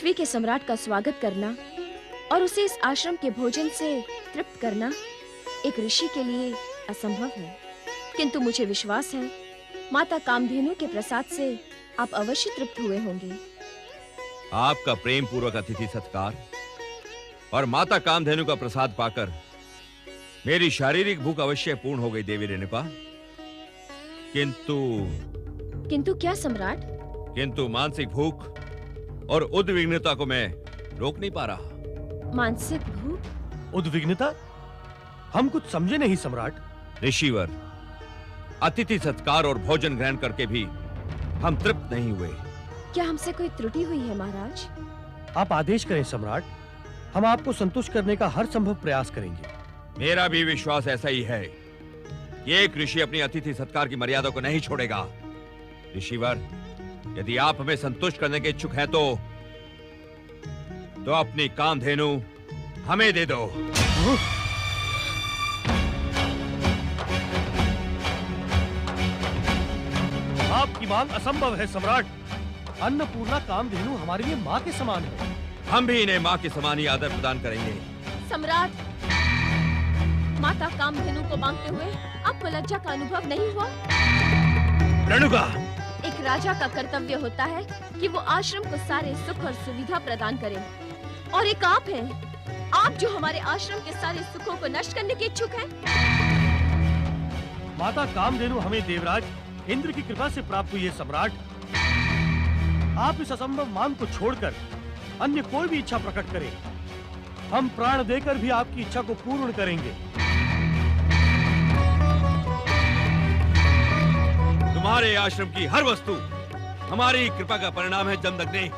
पृथ्वी के सम्राट का स्वागत करना और उसे इस आश्रम के भोजन से तृप्त करना एक ऋषि के लिए असंभव है, किंतु मुझे विश्वास है माता कामधेनु के प्रसाद से आप अवश्य तृप्त हुए होंगे। आपका प्रेम पूर्वक अतिथि सत्कार और माता कामधेनु का प्रसाद पाकर मेरी शारीरिक भूख अवश्य पूर्ण हो गई देवी रेणुका। किंतु क्या सम्राट? किंतु मानसिक भूख और उद्विग्नता को मैं रोक नहीं पा रहा। मानसिक भूख? उद्विग्नता? हम कुछ समझे नहीं सम्राट। ऋषिवर, अतिथि सत्कार और भोजन ग्रहण करके भी हम तृप्त नहीं हुए। क्या हमसे कोई त्रुटि हुई है महाराज? आप आदेश करें सम्राट, हम आपको संतुष्ट करने का हर संभव प्रयास करेंगे। मेरा भी विश्वास ऐसा ही है। एक ऋषि अपनी अतिथि सत्कार की मर्यादा को नहीं छोड़ेगा। ऋषिवर, यदि आप हमें संतुष्ट करने के इच्छुक हैं तो अपनी कामधेनु हमें दे दो। आपकी मांग असंभव है सम्राट। अन्नपूर्णा कामधेनु हमारे लिए माँ के समान है। हम भी इन्हें माँ के समान ही आदर प्रदान करेंगे। सम्राट, माता कामधेनु को मांगते हुए आपको लज्जा का अनुभव नहीं हुआ? रेणुका, एक राजा का कर्तव्य होता है कि वो आश्रम को सारे सुख और सुविधा प्रदान करे, और एक आप हैं, आप जो हमारे आश्रम के सारे सुखों को नष्ट करने के इच्छुक हैं। माता कामधेनु हमें देवराज इंद्र की कृपा से प्राप्त हुई है सम्राट। आप इस असंभव मांग को छोड़कर अन्य कोई भी इच्छा प्रकट करें, हम प्राण देकर भी आपकी इच्छा को पूर्ण करेंगे। तुम्हारे आश्रम की हर वस्तु हमारी कृपा का परिणाम है जमदग्नि।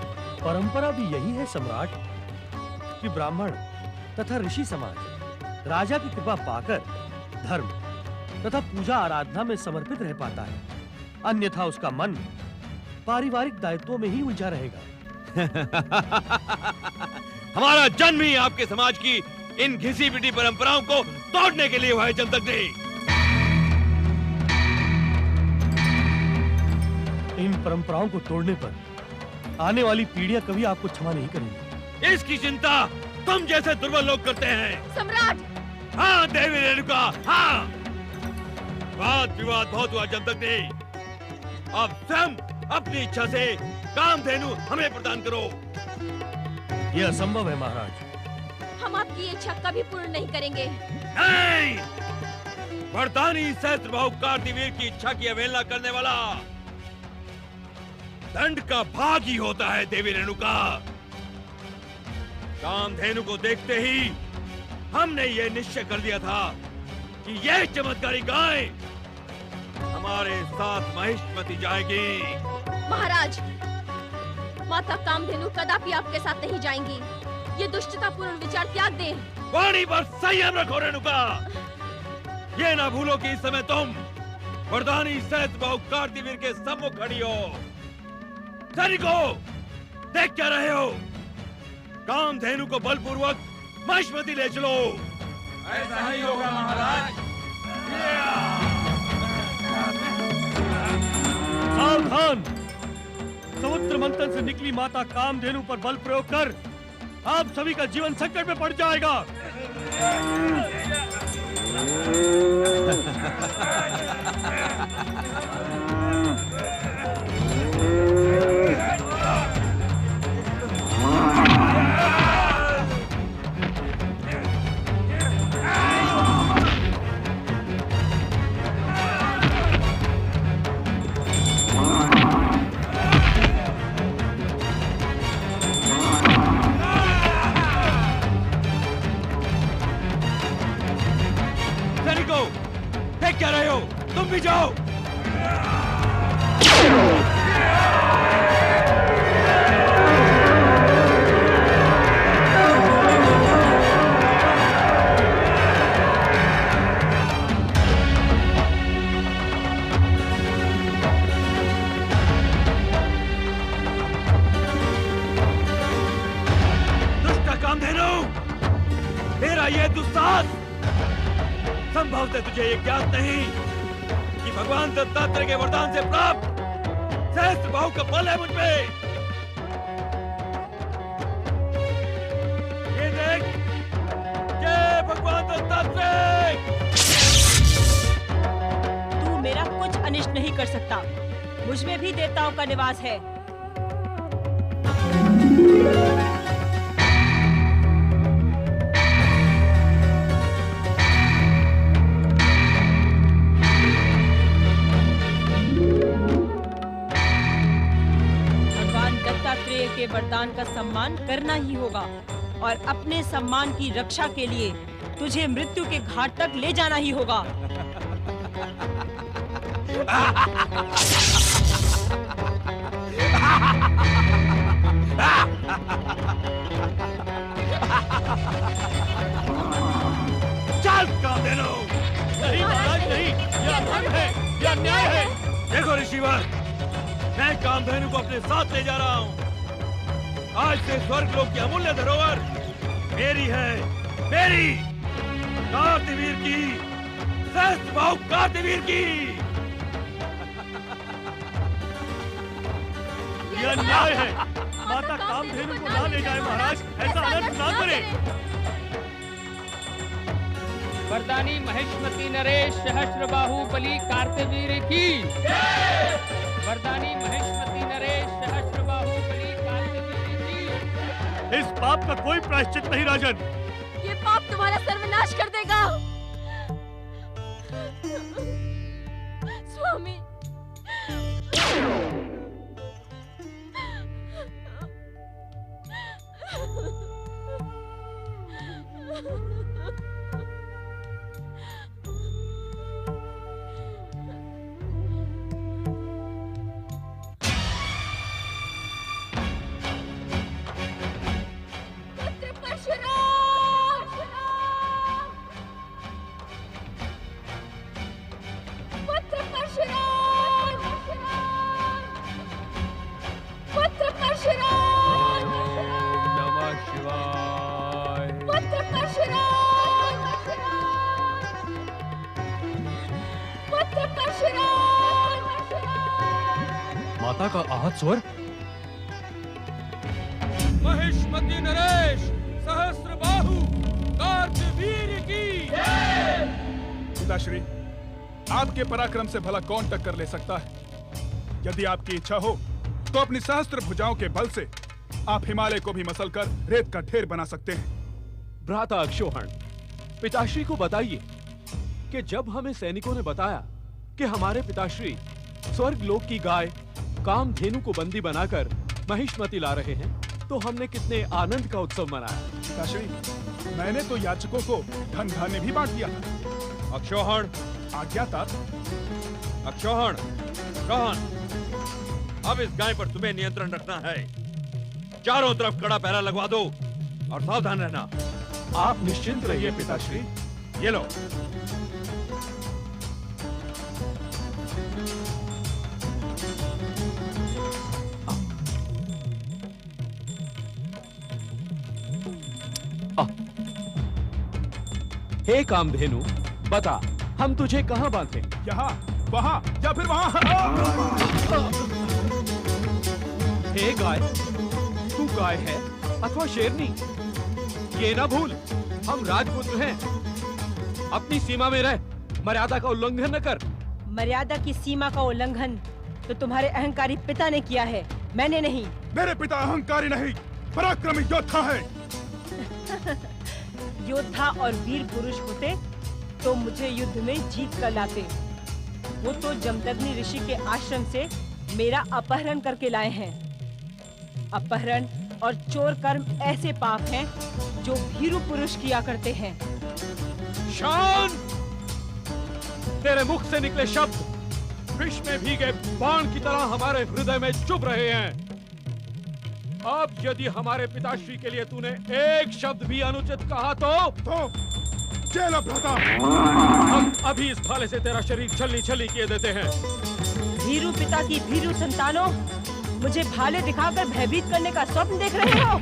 परंपरा भी यही है सम्राट कि ब्राह्मण तथा ऋषि समाज राजा की कृपा पाकर धर्म तथा पूजा आराधना में समर्पित रह पाता है, अन्यथा उसका मन पारिवारिक दायित्वों में ही उलझा रहेगा। हमारा जन्म ही आपके समाज की इन घिसी पिटी परंपराओं को तोड़ने के लिए हुआ है जमदग्नि। इन परंपराओं को तोड़ने पर आने वाली पीढ़ियां कभी आपको क्षमा नहीं करेंगी। इसकी चिंता तुम जैसे दुर्बल लोग करते हैं। सम्राट! हाँ देवी रेणुका, हाँ। वाद विवाद बहुत हुआ जमदग्नि। अब स्वयं अपनी इच्छा से कामधेनु हमें प्रदान करो। यह असंभव है महाराज। हम आपकी इच्छा कभी पूर्ण नहीं करेंगे। नहीं! वरदानी सहस्त्रबाहु कार्तिवीर की इच्छा की अवहेलना करने वाला दंड का भाग ही होता है देवी रेणुका। कामधेनु को देखते ही हमने ये निश्चय कर लिया था कि यह चमत्कारी गाय हमारे साथ महिष्मती जाएगी। महाराज, माता कामधेनु कदापि आपके साथ नहीं जाएंगी। ये दुष्टतापूर्ण विचार त्याग दें। वाणी पर संयम रखो रेणुका। ये ना भूलो कि इस समय तुम वरदानी सहस्त्रबाहु कार्तिवीर के सम्मुख खड़ी हो। सैनिकों, देख क्या रहे हो? कामधेनु को बलपूर्वक महिष्मती ले चलो। ऐसा ही होगा महाराज। सावधान! समुद्र मंथन से निकली माता कामधेनु पर बल प्रयोग कर आप सभी का जीवन संकट में पड़ जाएगा। क्या रहे हो? तुम भी जाओ। दुष्ट कामधेनु, तेरा ये दुस्साहस संभवतः तुझे ये ज्ञात नहीं कि भगवान दत्तात्रेय के वरदान से प्राप्त सहस्त्रबाहु का बल है मुझ पे। अनिष्ट नहीं कर सकता। मुझ में भी देवताओं का निवास है। भगवान दत्तात्रेय के वरदान का सम्मान करना ही होगा और अपने सम्मान की रक्षा के लिए तुझे मृत्यु के घाट तक ले जाना ही होगा। चल कामधेनु! नहीं महाराज नहीं, यह अधर्म है, यह अन्याय है। देखो ऋषिवर, मैं कामधेनु को अपने साथ ले जा रहा हूँ। आज से स्वर्गलोक की अमूल्य धरोहर मेरी है, मेरी कार्तिवीर की, सहस्त्रबाहु कार्तिवीर की। यह अन्याय है। माता कामधेनु को ना ले जाए महाराज, ऐसा अनर्थ ना करें। वरदानी महेशमती नरेश सहस्त्रबाहु बलि कार्तिवीर की। वरदानी महेशमती नरेश सहस्त्रबाहु बलि कार्तिवीर की। इस पाप का कोई प्रायश्चित नहीं राजन। ये पाप तुम्हारा सर्वनाश कर देगा। स्वामी, माता का आहत स्वर। महेशमती नरेश सहस्त्रबाहु कार्तिवीर की। पिताश्री, आपके पराक्रम से भला कौन टक्कर ले सकता है? यदि आपकी इच्छा हो तो अपनी सहस्त्र भुजाओं के बल से आप हिमालय को भी मसलकर रेत का ढेर बना सकते हैं। भ्राता अक्षोहण, पिताश्री को बताइए कि जब हमें सैनिकों ने बताया कि हमारे पिताश्री स्वर्ग लोक की गाय कामधेनु को बंदी बनाकर महिष्मती ला रहे हैं, तो हमने कितने आनंद का उत्सव मनाया। पिताश्री, मैंने तो याचकों को धन धान्य भी बांट दिया था। अक्षौहण, आज्ञा तात। अक्षौहण, रोहन, अब इस गाय पर तुम्हें नियंत्रण रखना है। चारों तरफ कड़ा पहरा लगवा दो और सावधान रहना। आप निश्चिंत रहिए पिताश्री। ये लो। हे कामधेनु, बता हम तुझे कहाँ बांधे? यहाँ, वहाँ या फिर वहाँ। हे गाय, तू गाय है अथवा शेरनी, ये ना भूल हम राजपुत्र हैं। अपनी सीमा में रह, मर्यादा का उल्लंघन न कर। मर्यादा की सीमा का उल्लंघन तो तुम्हारे अहंकारी पिता ने किया है, मैंने नहीं। मेरे पिता अहंकारी नहीं, पराक्रमी योद्धा है। योद्धा और वीर पुरुष होते तो मुझे युद्ध में जीत कर लाते। वो तो जमदग्नि ऋषि के आश्रम से मेरा अपहरण करके लाए हैं। अपहरण और चोर कर्म ऐसे पाप हैं जो भीरू पुरुष किया करते हैं। शांत! तेरे मुख से निकले शब्द विष में भीगे बाण की तरह हमारे हृदय में चुभ रहे हैं। अब यदि हमारे पिताश्री के लिए तूने एक शब्द भी अनुचित कहा तो जेल भ्राता। हम अभी इस भाले से तेरा शरीर छलनी छलनी किए देते हैं। भीरू पिता की भीरू संतानों, मुझे भाले दिखाकर भयभीत करने का स्वप्न देख रहे हो?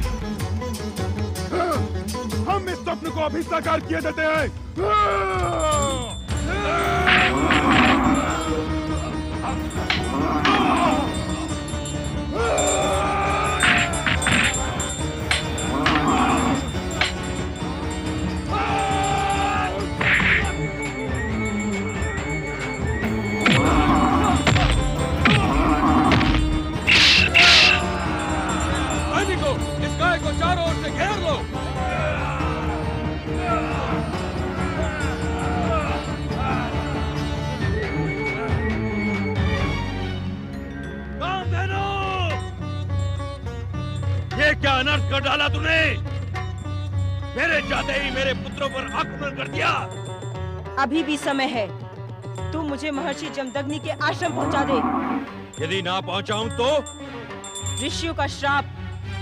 हम इस स्वप्न को अभी साकार किए देते हैं। ये क्या अनर्थ कर डाला तूने? मेरे जाते ही मेरे पुत्रों पर आक्रमण कर दिया। अभी भी समय है, तू मुझे महर्षि जमदग्नि के आश्रम पहुंचा दे। यदि ना पहुंचाऊं तो? ऋषियों का श्राप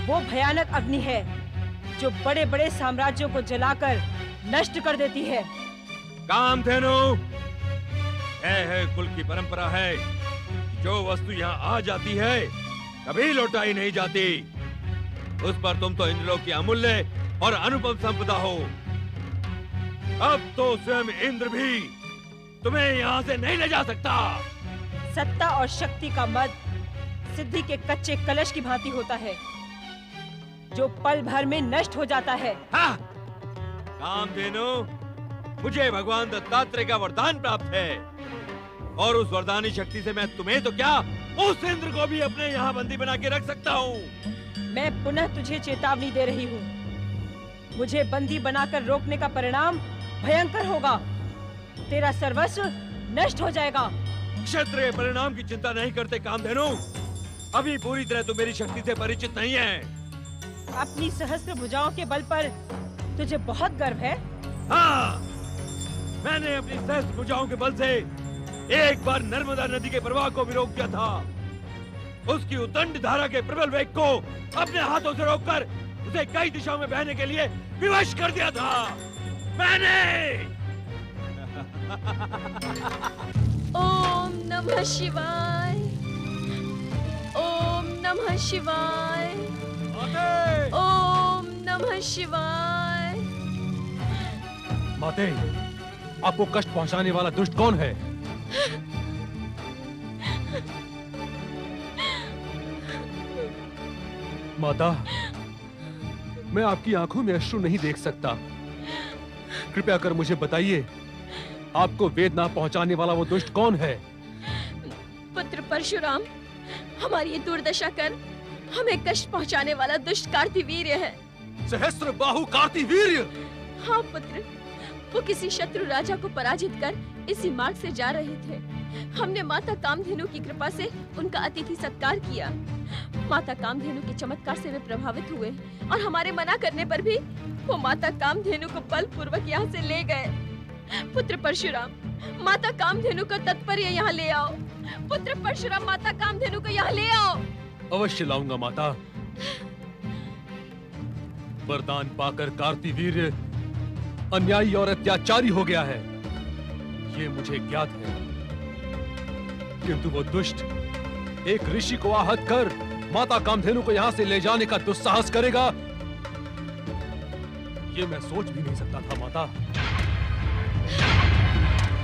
वो भयानक अग्नि है जो बड़े बड़े साम्राज्यों को जलाकर नष्ट कर देती है। कामधेनु, है कुल की परंपरा है, जो वस्तु यहाँ आ जाती है कभी लौटाई नहीं जाती। उस पर तुम तो इंद्रलोक की अमूल्य और अनुपम संपदा हो। अब तो स्वयं इंद्र भी तुम्हें यहाँ से नहीं ले जा सकता। सत्ता और शक्ति का मद सिद्धि के कच्चे कलश की भांति होता है, जो पल भर में नष्ट हो जाता है। हाँ, कामधेनु, मुझे भगवान दत्तात्रेय का वरदान प्राप्त है, और उस वरदानी शक्ति से मैं तुम्हें तो क्या, उस इंद्र को भी अपने यहाँ बंदी बना के रख सकता हूँ। मैं पुनः तुझे चेतावनी दे रही हूँ, मुझे बंदी बनाकर रोकने का परिणाम भयंकर होगा। तेरा सर्वस्व नष्ट हो जाएगा। क्षत्रिय परिणाम की चिंता नहीं करते कामधेनु। अभी पूरी तरह तुम मेरी शक्ति से परिचित नहीं है। अपनी सहस्त्र भुजाओं के बल पर तुझे बहुत गर्व है। हाँ, मैंने अपनी सहस्त्र भुजाओं के बल से एक बार नर्मदा नदी के प्रवाह को भी रोक दिया था। उसकी उद्दंड धारा के प्रबल वेग को अपने हाथों से रोककर उसे कई दिशाओं में बहने के लिए विवश कर दिया था मैंने। ओम नमः शिवाय, ओम नमः शिवाय, ओम नमः शिवाय। माते, आपको कष्ट पहुंचाने वाला दुष्ट कौन है? माता, मैं आपकी आंखों में अश्रु नहीं देख सकता। कृपया कर मुझे बताइए, आपको वेदना पहुंचाने वाला वो दुष्ट कौन है? पुत्र परशुराम, हमारी ये दुर्दशा कर हमें कष्ट पहुंचाने वाला दुष्ट कार्तिवीर्य है। सहस्त्र बाहु कार्तिवीर्य? हाँ पुत्र, वो किसी शत्रु राजा को पराजित कर इसी मार्ग से जा रहे थे। हमने माता कामधेनु की कृपा से उनका अतिथि सत्कार किया। माता कामधेनु के चमत्कार से वे प्रभावित हुए और हमारे मना करने पर भी वो माता कामधेनु को बलपूर्वक यहाँ से ले गए। पुत्र परशुराम, माता कामधेनु को तत्पर्य यहाँ ले आओ। पुत्र परशुराम, माता कामधेनु को यहाँ ले आओ। अवश्य लाऊंगा माता। वरदान पाकर कार्तिवीर्य अन्यायी और अत्याचारी हो गया है, ये मुझे ज्ञात है। किंतु वो दुष्ट एक ऋषि को आहत कर माता कामधेनु को यहाँ से ले जाने का दुस्साहस करेगा, ये मैं सोच भी नहीं सकता था माता।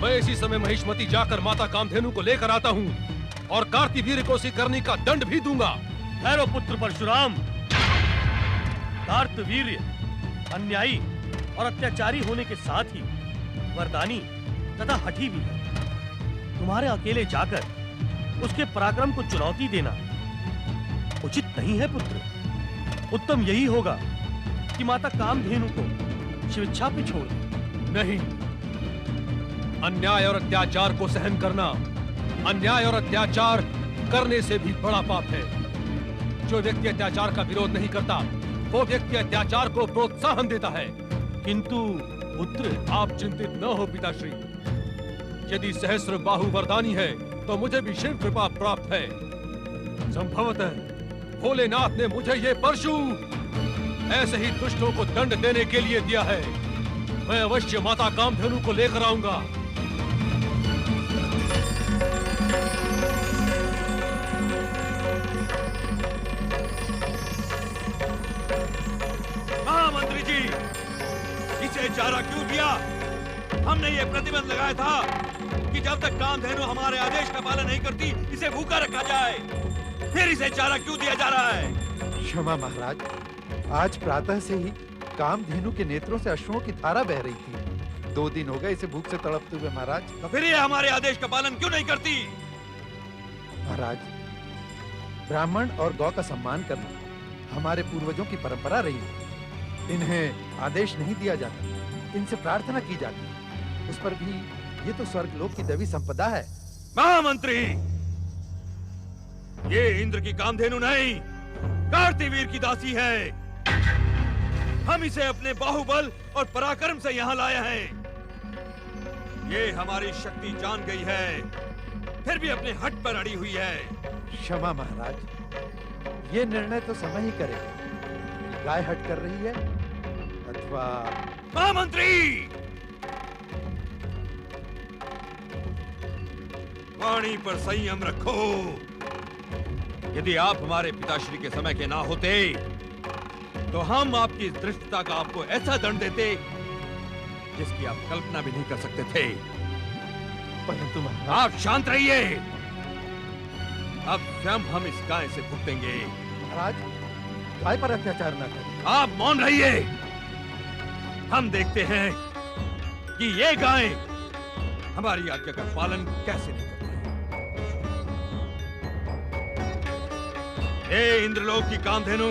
मैं इसी समय महिष्मती जाकर माता कामधेनु को लेकर आता हूँ और कार्तिवीर्य को उसी करने का दंड भी दूंगा। ठहरो पुत्र परशुराम। कार्तवीर्य अन्यायी और अत्याचारी होने के साथ ही वरदानी तथा हठी भी है। तुम्हारे अकेले जाकर उसके पराक्रम को चुनौती देना उचित नहीं है पुत्र। उत्तम यही होगा कि माता कामधेनु को स्वेच्छा पे छोड़ दे। नहीं, अन्याय और अत्याचार को सहन करना अन्याय और अत्याचार करने से भी बड़ा पाप है। जो व्यक्ति अत्याचार का विरोध नहीं करता, वो व्यक्ति अत्याचार को प्रोत्साहन देता है। किंतु पुत्र, आप चिंतित न हो पिताश्री। यदि सहस्त्र बाहु वरदानी है तो मुझे भी शिव कृपा प्राप्त है। संभवतः भोलेनाथ ने मुझे ये परशु ऐसे ही दुष्टों को दंड देने के लिए दिया है। मैं अवश्य माता कामधेनु को लेकर आऊंगा। महामंत्री जी, इसे चारा क्यों दिया? हमने ये प्रतिबंध लगाया था कि जब तक कामधेनु हमारे आदेश का पालन नहीं करती, इसे भूखा रखा जाए। फिर इसे चारा क्यों दिया जा रहा है? क्षमा महाराज, आज प्रातः से ही कामधेनु के नेत्रों से अश्रुओं की धारा बह रही थी। 2 दिन हो गए इसे भूख से तड़पते हुए महाराज। तो फिर ये हमारे आदेश का पालन क्यों नहीं करती? महाराज, ब्राह्मण और गौ का सम्मान करना हमारे पूर्वजों की परंपरा रही है। इन्हें आदेश नहीं दिया जाता, इनसे प्रार्थना की जाती है। उस पर भी ये तो स्वर्गलोक की दैवी संपदा है। महामंत्री, ये इंद्र की कामधेनु नहीं, कार्तिवीर की दासी है। हम इसे अपने बाहुबल और पराक्रम से यहाँ लाए हैं। ये हमारी शक्ति जान गई है, फिर भी अपने हट पर अड़ी हुई है। क्षमा महाराज, ये निर्णय तो समय ही करेगा कि गाय हट कर रही है अथवा। महामंत्री, वाणी पर संयम रखो। यदि आप हमारे पिताश्री के समय के ना होते तो हम आपकी इस धृष्टता का आपको ऐसा दंड देते जिसकी आप कल्पना भी नहीं कर सकते थे। परंतु आप शांत रहिए, अब स्वयं हम इस गाय से भुगतेंगे। महाराज, गाय पर अत्याचार न करें। आप मौन रहिए, हम देखते हैं कि ये गाय हमारी आज्ञा का पालन कैसे नहीं करती। हे इंद्रलोक की कामधेनु,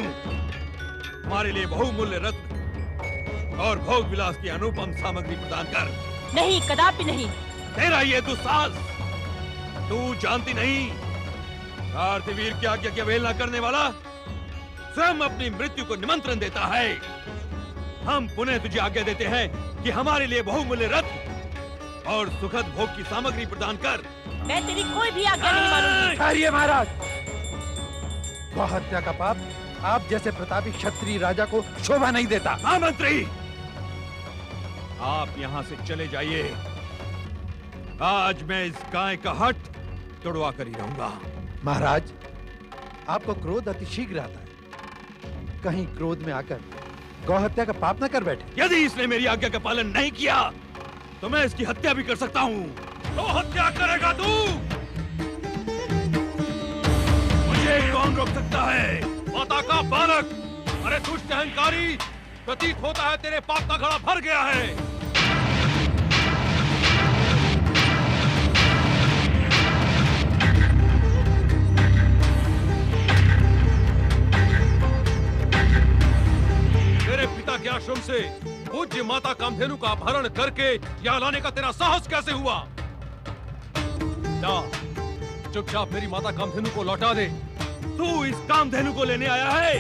हमारे लिए बहुमूल्य रत्न और भोग विलास की अनुपम सामग्री प्रदान कर। नहीं, कदापि नहीं। तेरा ये दुस्साहस, तू जानती नहीं, कार्तिवीर की आज्ञा की अवहेलना करने वाला स्वयं अपनी मृत्यु को निमंत्रण देता है। हम पुनः तुझे आज्ञा देते हैं कि हमारे लिए बहुमूल्य रत्न और सुखद भोग की सामग्री प्रदान कर। मैं तेरी कोई भी आज्ञा नहीं मानूंगी। ठहरिए महाराज, गौ हत्या का पाप आप जैसे प्रतापी क्षत्रिय राजा को शोभा नहीं देता। महामंत्री, आप यहाँ से चले जाइए। आज मैं इस गाय का हट तोड़वा कर ही रहूंगा। महाराज, आपको क्रोध अतिशीघ्र आता है, कहीं क्रोध में आकर गौ हत्या का पाप न कर बैठे। यदि इसने मेरी आज्ञा का पालन नहीं किया तो मैं इसकी हत्या भी कर सकता हूँ। तो हत्या करेगा तू? मुझे कौन रोक सकता है? माता का बालक, अरे दुष्ट अहंकारी, प्रतीत होता है तेरे पाप का घड़ा भर गया है। तेरे पिता के आश्रम से पूज्य माता कामधेनु का अपहरण करके यहाँ लाने का तेरा साहस कैसे हुआ? जा, चुपचाप मेरी माता कामधेनु को लौटा दे। तू इस कामधेनु को लेने आया है?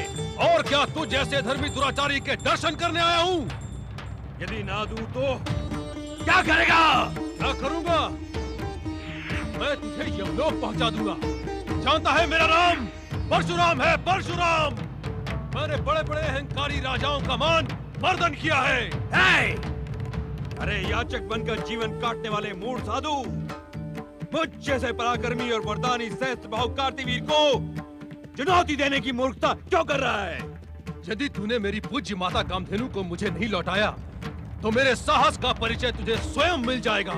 और क्या तू जैसे धर्मी दुराचारी के दर्शन करने आया हूँ? यदि ना दूं तो क्या करेगा? क्या करूँगा? मैं तुझे यमलोक पहुँचा दूंगा। जानता है मेरा नाम परशुराम है, परशुराम। मैंने बड़े बड़े अहंकारी राजाओं का मान मर्दन किया है। अरे याचक बनकर जीवन काटने वाले मूढ़ साधु, मुझ जैसे पराक्रमी और वरदानी सहस्त्र बाहु कार्तिवीर को चुनौती देने की मूर्खता क्यों कर रहा है? यदि तूने मेरी पूज्य माता कामधेनु को मुझे नहीं लौटाया तो मेरे साहस का परिचय तुझे स्वयं मिल जाएगा।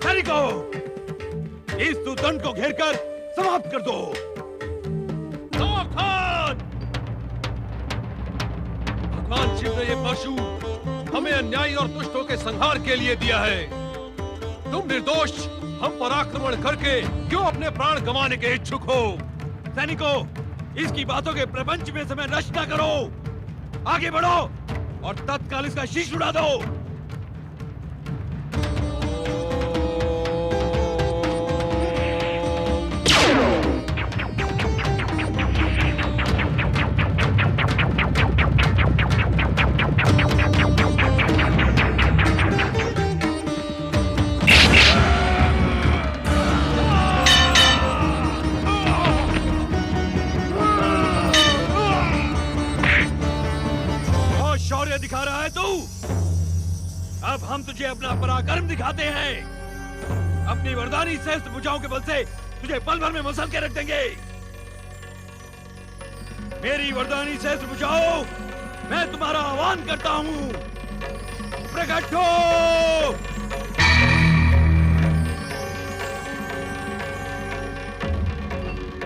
सैनिकों, इस दुर्दंड को घेरकर समाप्त कर दो। भगवान शिव ने ये परशु हमें अन्यायी और दुष्टों के संहार के लिए दिया है। तुम निर्दोष हम पर आक्रमण करके क्यों अपने प्राण गंवाने के इच्छुक हो? सैनिकों, इसकी बातों के प्रपंच में समय नष्ट न करो, आगे बढ़ो और तत्काल इसका शीश उड़ा दो। दिखा रहा है तू? अब हम तुझे अपना पराक्रम दिखाते हैं। अपनी वरदानी सहस्त्र भुजाओं के बल से तुझे पल भर में मसल के रख देंगे। मेरी वरदानी सहस्त्र भुजाओं, मैं तुम्हारा आह्वान करता हूं, प्रकट हो।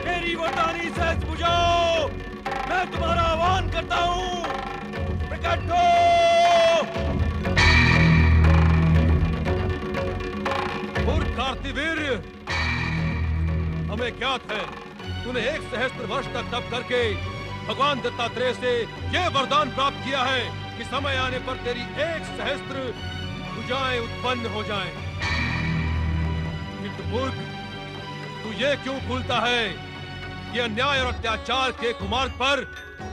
मेरी वरदानी सहस्त्र भुजाओं, मैं तुम्हारा आह्वान करता हूं, प्रकट हो। मूर्ख कार्तिवीर, हमें ज्ञात है तूने 1 सहस्त्र वर्ष तक तप करके भगवान दत्तात्रेय से यह वरदान प्राप्त किया है कि समय आने पर तेरी 1 सहस्त्र भुजाएं उत्पन्न हो जाएं। किंतु मूर्ख, तू ये क्यों भूलता है ये अन्याय और अत्याचार के कुमार्ग पर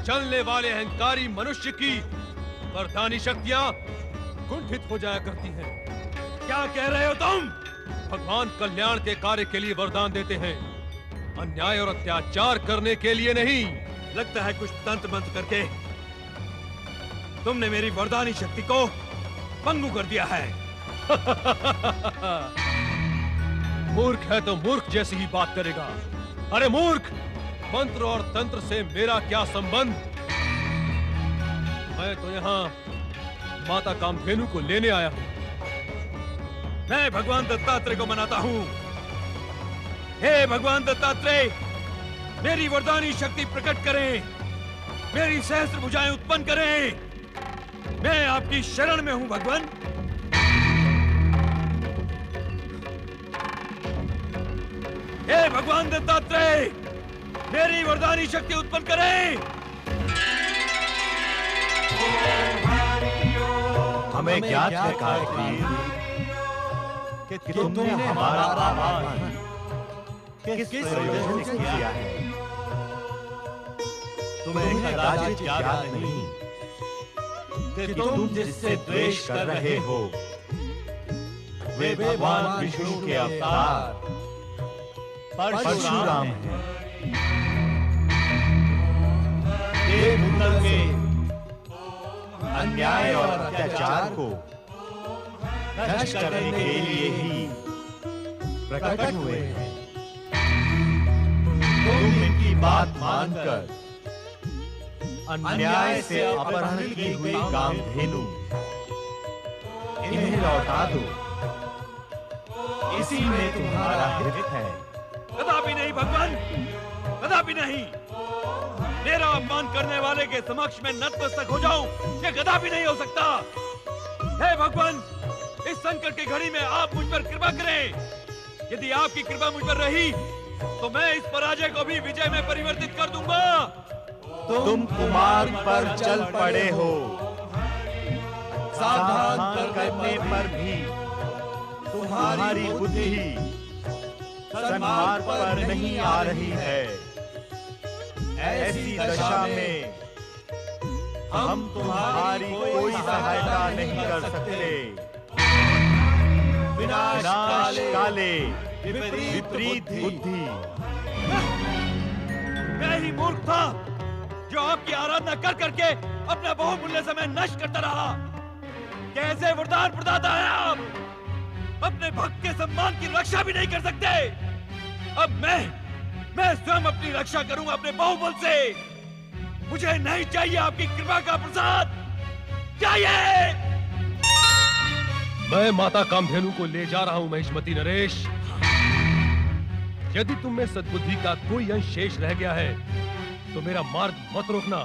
चलने वाले अहंकारी मनुष्य की वरदानी शक्तियां कुंठित हो जाया करती हैं। क्या कह रहे हो तुम? भगवान कल्याण के कार्य के लिए वरदान देते हैं, अन्याय और अत्याचार करने के लिए नहीं। लगता है कुछ तंत्र मंत्र करके तुमने मेरी वरदानी शक्ति को पंगु कर दिया है। मूर्ख है तो मूर्ख जैसी ही बात करेगा। अरे मूर्ख, मंत्र और तंत्र से मेरा क्या संबंध? मैं तो यहाँ माता कामधेनु को लेने आया हूँ। मैं भगवान दत्तात्रेय को मनाता हूँ। हे भगवान दत्तात्रेय, मेरी वरदानी शक्ति प्रकट करें, मेरी सहस्त्र भुजाएं उत्पन्न करें। मैं आपकी शरण में हूँ भगवान। हे भगवान दत्तात्रेय, मेरी वरदानी शक्ति उत्पन्न करें। हमें ज्ञात है कार्तिक कि तुमने हमारा आह्वान किस प्रयोजन से किया है। तुम्हें कदाचित ज्ञात नहीं कि तुम जिससे द्वेष कर रहे हो वे भगवान विष्णु के अवतार परशुराम हैं। देवभूतल के अन्याय और अत्याचार को नष्ट करने के लिए ही प्रकट हुए हैं। तुम इनकी बात मानकर अन्याय से अपहरण की हुई कामधेनु इन्हें लौटा दो, इसी में तुम्हारा हित है। कदापि नहीं भगवान, कदापि नहीं। मेरा अपमान करने वाले के समक्ष में नतमस्तक हो जाऊं, ये कदापि नहीं हो सकता। हे भगवान, इस संकट की घड़ी में आप मुझ पर कृपा करें। यदि आपकी कृपा मुझ पर रही तो मैं इस पराजय को भी विजय में परिवर्तित कर दूंगा। तुम कुमार्ग पर चल पड़े हो, सावधान करने पर भी तुम्हारी बुद्धि सन्मार्ग पर नहीं आ रही है। ऐसी दशा में हम तुम्हारी कोई सहायता नहीं कर सकते। विनाश काले विपरीत बुद्धि। मैं ही मूर्ख था जो आपकी आराधना कर करके अपना बहुमूल्य समय नष्ट करता रहा। कैसे वरदान प्रदाता है आप, अपने भक्त के सम्मान की रक्षा भी नहीं कर सकते। अब मैं स्वयं अपनी रक्षा करूंगा अपने बाहुबल से। मुझे नहीं चाहिए आपकी कृपा का प्रसाद, चाहिए। मैं माता कामधेनु को ले जा रहा हूं महिष्मती नरेश। यदि तुम में सद्बुद्धि का कोई अंश शेष रह गया है तो मेरा मार्ग मत रोकना।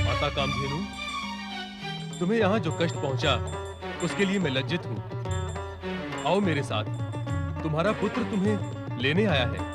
माता कामधेनु, तुम्हें यहाँ जो कष्ट पहुंचा उसके लिए मैं लज्जित हूँ। आओ मेरे साथ, तुम्हारा पुत्र तुम्हें लेने आया है।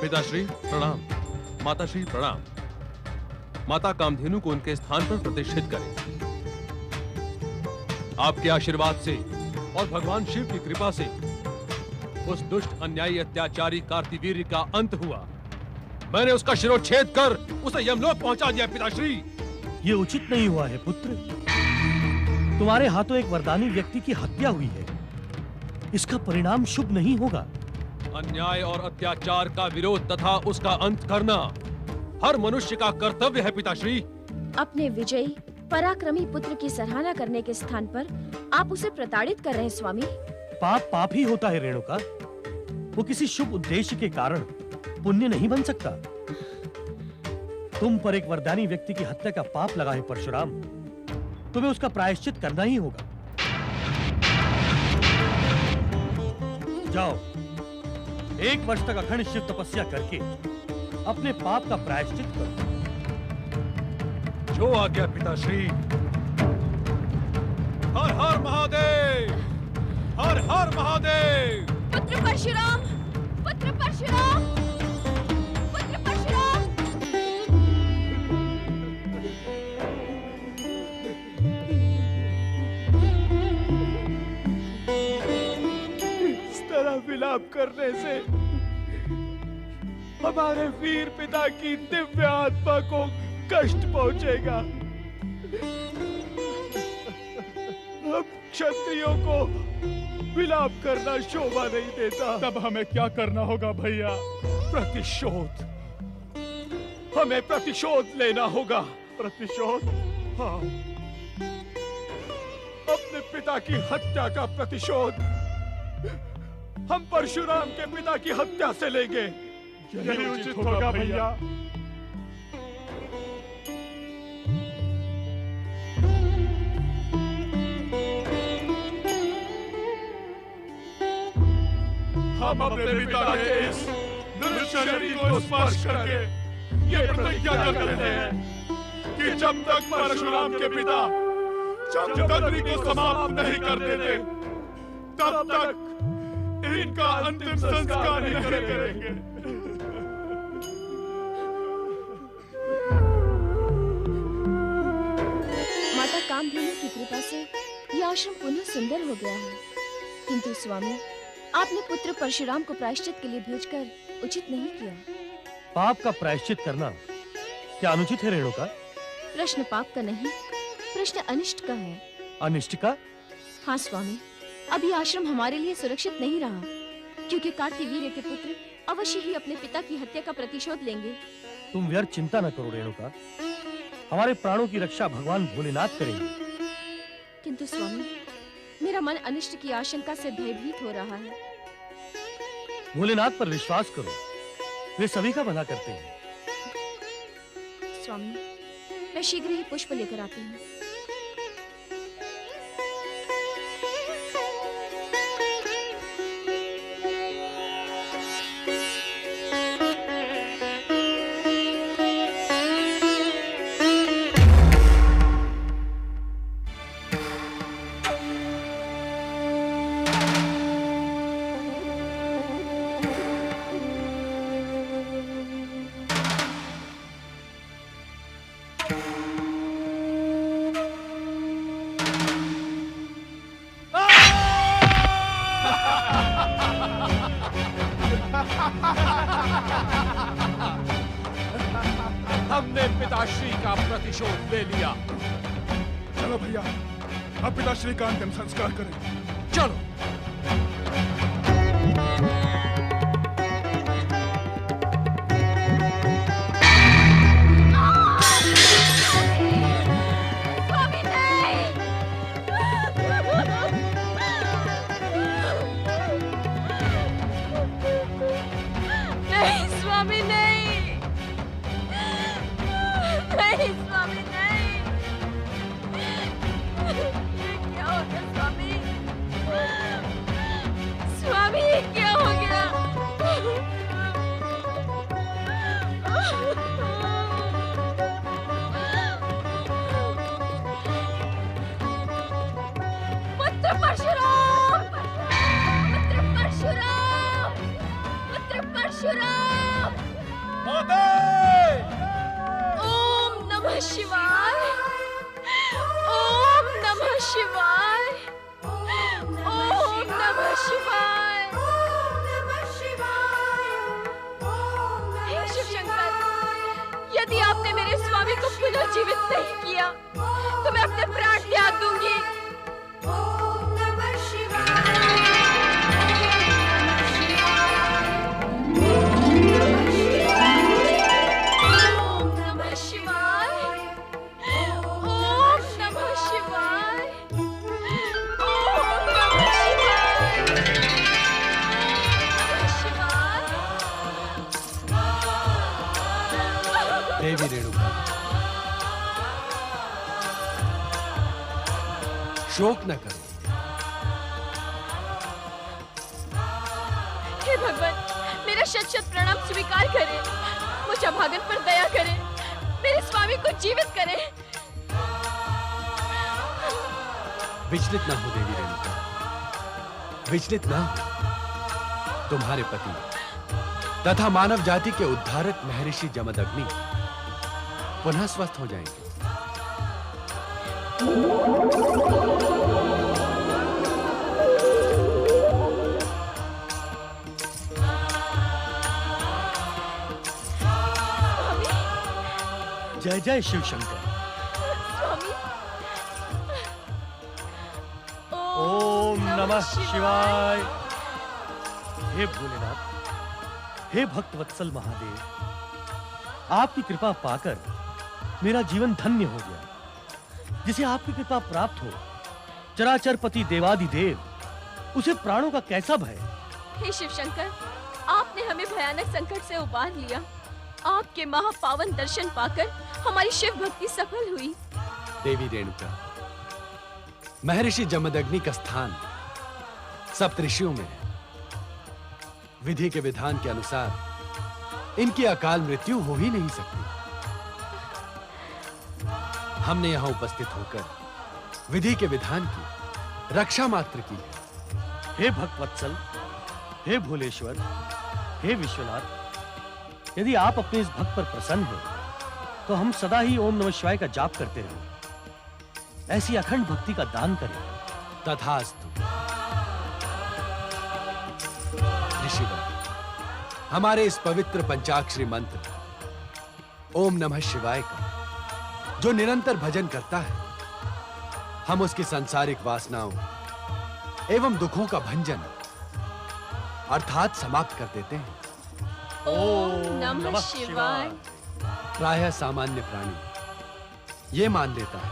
पिताश्री प्रणाम। माताश्री प्रणाम। माता कामधेनु को उनके स्थान पर प्रतिष्ठित करें। आपके आशीर्वाद से और भगवान शिव की कृपा से उस दुष्ट अन्यायी अत्याचारी कार्तिवीर्य का अंत हुआ। मैंने उसका शिरोच्छेद कर उसे यमलोक पहुंचा दिया। पिताश्री, ये उचित नहीं हुआ है पुत्र। तुम्हारे हाथों एक वरदानी व्यक्ति की हत्या हुई है। इसका परिणाम शुभ नहीं होगा। अन्याय और अत्याचार का विरोध तथा उसका अंत करना हर मनुष्य का कर्तव्य है पिताश्री। अपने विजयी पराक्रमी पुत्र की सराहना करने के स्थान पर आप उसे प्रताड़ित कर रहे हैं स्वामी। पाप पाप ही होता है रेणुका। वो किसी शुभ उद्देश्य के कारण पुण्य नहीं बन सकता। तुम पर एक वरदानी व्यक्ति की हत्या का पाप लगा है परशुराम। तुम्हें उसका प्रायश्चित करना ही होगा। जाओ, 1 वर्ष तक अखंड शिव तपस्या करके अपने पाप का प्रायश्चित करो। जो आज्ञा पिताश्री। हर हर महादेव, हर हर महादेव। पुत्र परशुराम, पुत्र परशुराम, पुत्र परशुराम। इस तरह विलाप करने से हमारे वीर पिता की दिव्य आत्मा को कष्ट पहुंचेगा। हम क्षत्रियों को विलाप करना शोभा नहीं देता। तब हमें क्या करना होगा भैया? प्रतिशोध। हमें प्रतिशोध लेना होगा। प्रतिशोध? हाँ, अपने पिता की हत्या का प्रतिशोध हम परशुराम के पिता की हत्या से लेंगे। यही उचित होगा भैया। हम अपने पिता के इस दुष्ट शरीर को स्पर्श करके ये प्रतिज्ञा करते हैं कि जब तक परशुराम के पिता जमदग्नि को समाप्त नहीं कर देते तब तक इनका अंतिम संस्कार नहीं करेंगे। माता कामधेनु की कृपा से यह आश्रम पुनः सुंदर हो गया है। किंतु स्वामी, आपने पुत्र परशुराम को प्रायश्चित के लिए भेजकर उचित नहीं किया। पाप का प्रायश्चित करना क्या अनुचित है रेणुका? प्रश्न पाप का नहीं, प्रश्न अनिष्ट का है। अनिष्ट का? हाँ स्वामी, अब यह आश्रम हमारे लिए सुरक्षित नहीं रहा, क्योंकि कार्तिवीर्य के पुत्र अवश्य ही अपने पिता की हत्या का प्रतिशोध लेंगे। तुम व्यर्थ चिंता न करो रेणुका। हमारे प्राणों की रक्षा भगवान भोलेनाथ करेंगे। किंतु स्वामी, मेरा मन अनिष्ट की आशंका से भयभीत हो रहा है। भोलेनाथ पर विश्वास करो, वे सभी का भला करते हैं। स्वामी, मैं शीघ्र ही पुष्प लेकर आती हूँ। हमने पिताश्री का प्रतिशोध ले लिया। चलो भैया, अब पिताश्री का अंतिम संस्कार करें। चलो। यदि आपने मेरे स्वामी को पुनः जीवित नहीं किया तो मैं अपने प्राण त्याग दूंगी। ओम नमः शिवाय। देवी रेणुका, शोक न करो। हे भगवान, मेरा शत शत प्रणाम स्वीकार करें। मुझ अभागन पर दया करें। मेरे स्वामी को जीवित करें। विचलित ना हो देवी रेणुका, विचलित ना हो। तुम्हारे पति तथा मानव जाति के उद्धारक महर्षि जमदग्नि पुनः स्वस्थ हो जाएंगे। जय जय शिव शंकर। स्वामी, ओम नमः शिवाय। हे भोलेनाथ, हे भक्तवत्सल महादेव, आपकी कृपा पाकर मेरा जीवन धन्य हो गया। जिसे आपकी कृपा प्राप्त हो, चराचर पति देवादिदेव, उसे प्राणों का कैसा भय। हे शिव शंकर, आपने हमें भयानक संकट से उबार लिया। आपके महापावन दर्शन पाकर हमारी शिव भक्ति सफल हुई। देवी रेणुका, महर्षि जमदग्नि का स्थान सप्तऋषियों में है। विधि के विधान के अनुसार इनकी अकाल मृत्यु हो ही नहीं सकती। हमने यहां उपस्थित होकर विधि के विधान की रक्षा मात्र की है। हे भक्तवत्सल, हे भोलेश्वर, हे विश्वनाथ, यदि आप अपने इस भक्त पर प्रसन्न हैं, तो हम सदा ही ओम नमः शिवाय का जाप करते रहें। ऐसी अखंड भक्ति का दान करें। तथास्तु। ऋषिवर, हमारे इस पवित्र पंचाक्षरी मंत्र ओम नमः शिवाय का जो निरंतर भजन करता है, हम उसकी सांसारिक वासनाओं एवं दुखों का भंजन अर्थात समाप्त कर देते हैं। ओम नमः शिवाय। प्रायः सामान्य प्राणी ये मान लेता है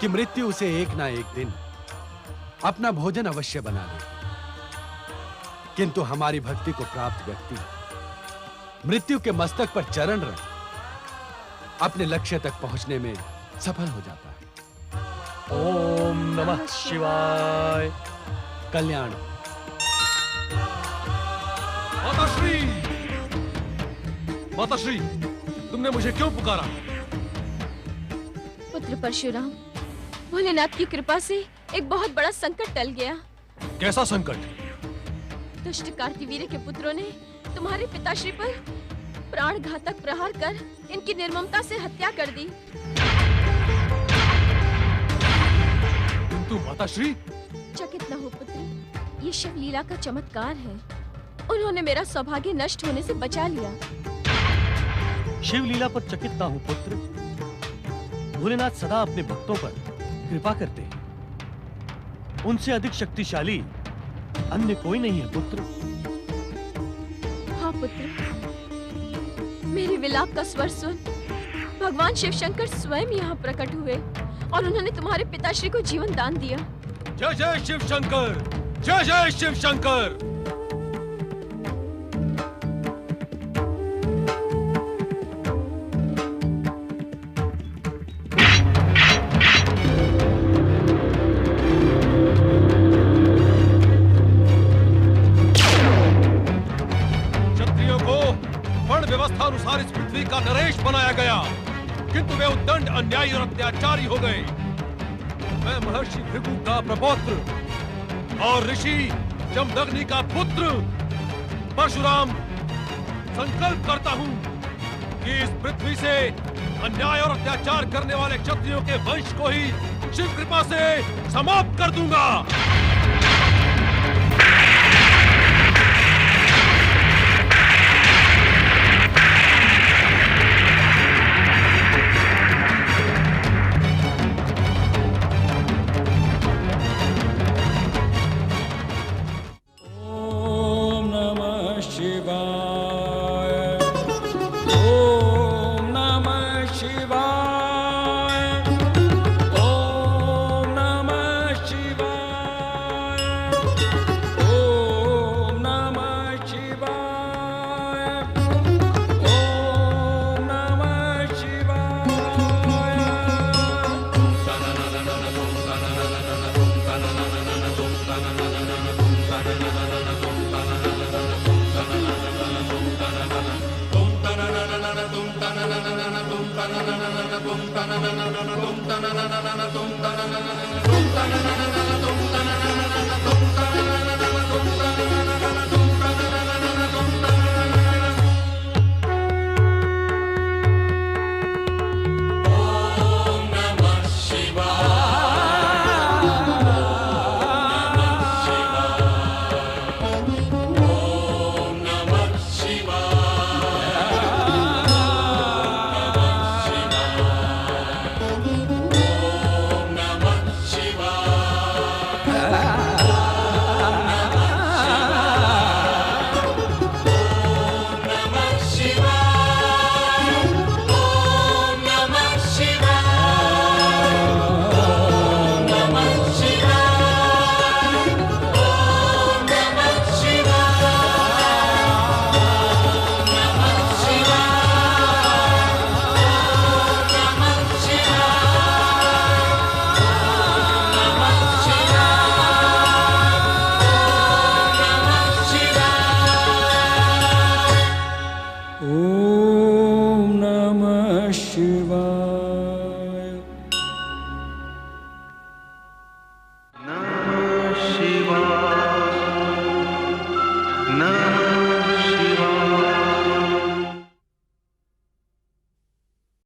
कि मृत्यु उसे एक ना एक दिन अपना भोजन अवश्य बना ले, किंतु हमारी भक्ति को प्राप्त व्यक्ति मृत्यु के मस्तक पर चरण रख अपने लक्ष्य तक पहुंचने में सफल हो जाता है। ओम नमः शिवाय। कल्याण। माताश्री, माताश्री, तुमने मुझे क्यों पुकारा? पुत्र परशुराम, भोलेनाथ की कृपा से एक बहुत बड़ा संकट टल गया। कैसा संकट? दुष्ट कार्तिवीर्य के पुत्रों ने तुम्हारे पिताश्री पर प्राण घातक प्रहार कर इनकी निर्ममता से हत्या कर दी। किंतु माताश्री। चकित न हो पुत्र, ये शिव लीला का चमत्कार है। उन्होंने मेरा सौभाग्य नष्ट होने से बचा लिया। शिव लीला पर चकित ना हो पुत्र, भोलेनाथ सदा अपने भक्तों पर कृपा करते हैं। उनसे अधिक शक्तिशाली अन्य कोई नहीं है पुत्र। हाँ पुत्र, मेरे विलाप का स्वर सुन भगवान शिव शंकर स्वयं यहाँ प्रकट हुए और उन्होंने तुम्हारे पिताश्री को जीवन दान दिया। जय जय शिव शंकर, जय जय शिव शंकर। व्यवस्थानुसार इस पृथ्वी का नरेश बनाया गया, किंतु वे उद्दंड, अन्यायी और अत्याचारी हो गए। मैं महर्षि भृगु का प्रपौत्र और ऋषि जमदग्नि का पुत्र परशुराम संकल्प करता हूं कि इस पृथ्वी से अन्याय और अत्याचार करने वाले क्षत्रियों के वंश को ही शिव कृपा से समाप्त कर दूंगा। ओम नमः शिवाय।